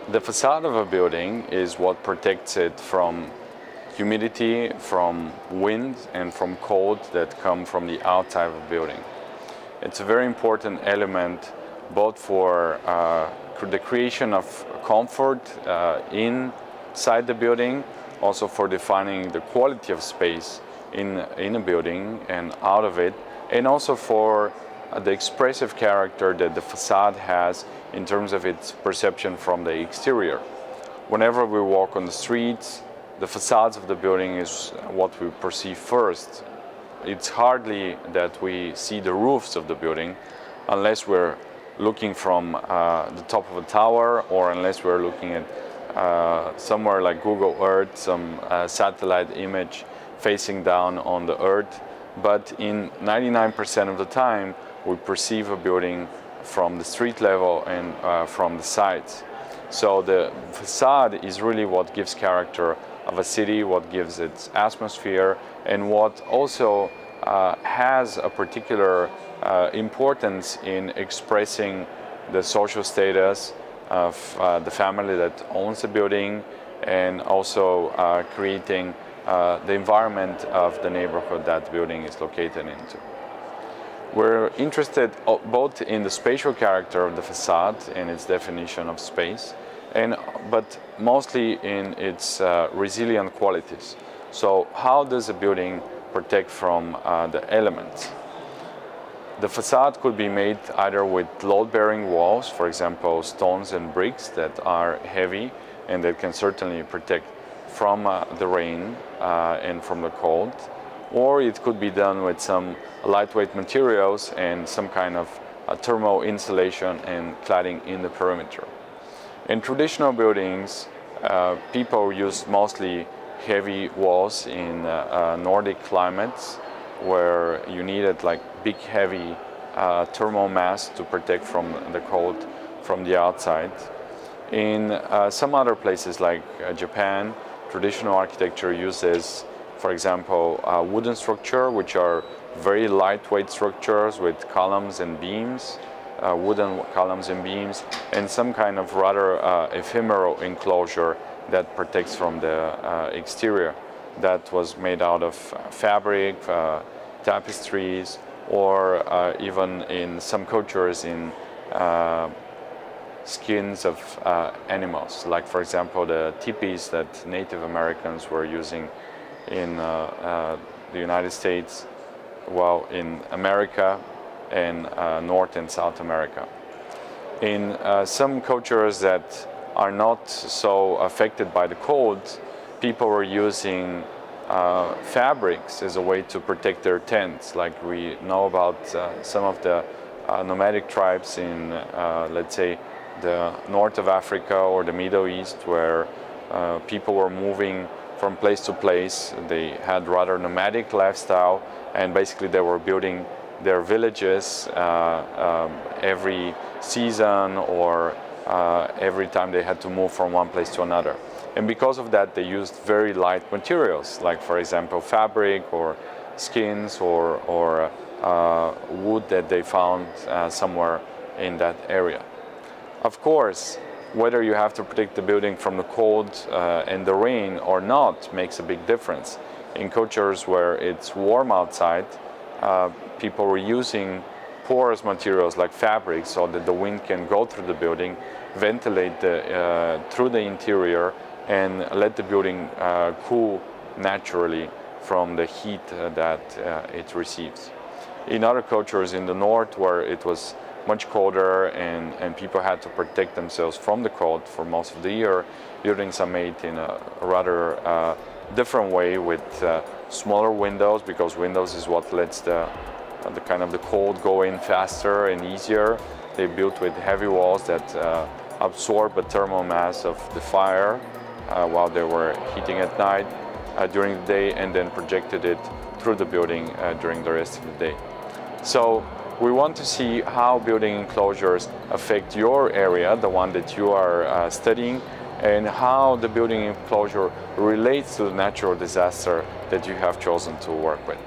The facade of a building is what protects it from humidity, from wind, and from cold that come from the outside of a building. It's a very important element both for the creation of comfort inside the building, also for defining the quality of space in a building and out of it, and also for the expressive character that the facade has in terms of its perception from the exterior. Whenever we walk on the streets, the facades of the building is what we perceive first. It's hardly that we see the roofs of the building unless we're looking from the top of a tower, or unless we're looking at somewhere like Google Earth, some satellite image facing down on the earth. But in 99% of the time, we perceive a building from the street level and from the sides. So the facade is really what gives character of a city, what gives its atmosphere, and what also has a particular importance in expressing the social status of the family that owns the building, and also creating the environment of the neighborhood that building is located into. We're interested both in the spatial character of the facade and its definition of space, but mostly in its resilient qualities. So how does a building protect from the elements? The facade could be made either with load-bearing walls, for example, stones and bricks that are heavy and that can certainly protect from the rain and from the cold, or it could be done with some lightweight materials and some kind of thermal insulation and cladding in the perimeter. In traditional buildings, people use mostly heavy walls in Nordic climates, where you needed like big heavy thermal mass to protect from the cold from the outside. In some other places like Japan, traditional architecture uses, for example, wooden structure, which are very lightweight structures with columns and beams, wooden columns and beams, and some kind of rather ephemeral enclosure that protects from the exterior. That was made out of fabric, tapestries, or even in some cultures in skins of animals, like for example the teepees that Native Americans were using in the United States, well, in America and North and South America. In some cultures that are not so affected by the cold, people were using fabrics as a way to protect their tents. Like we know about some of the nomadic tribes in, let's say, the north of Africa or the Middle East, where people were moving from place to place. They had rather nomadic lifestyle, and basically they were building their villages every season or every time they had to move from one place to another. And because of that, they used very light materials, like for example fabric or skins or wood that they found somewhere in that area. Of course, whether you have to protect the building from the cold and the rain or not makes a big difference. In cultures where it's warm outside, people were using porous materials like fabric so that the wind can go through the building, ventilate through the interior, and let the building cool naturally from the heat that it receives. In other cultures in the north, where it was much colder and people had to protect themselves from the cold for most of the year, buildings are made in a rather different way with smaller windows, because windows is what lets the kind of the cold go in faster and easier. They built with heavy walls that absorb the thermal mass of the fire while they were heating at night during the day, and then projected it through the building during the rest of the day. So we want to see how building enclosures affect your area, the one that you are studying, and how the building enclosure relates to the natural disaster that you have chosen to work with.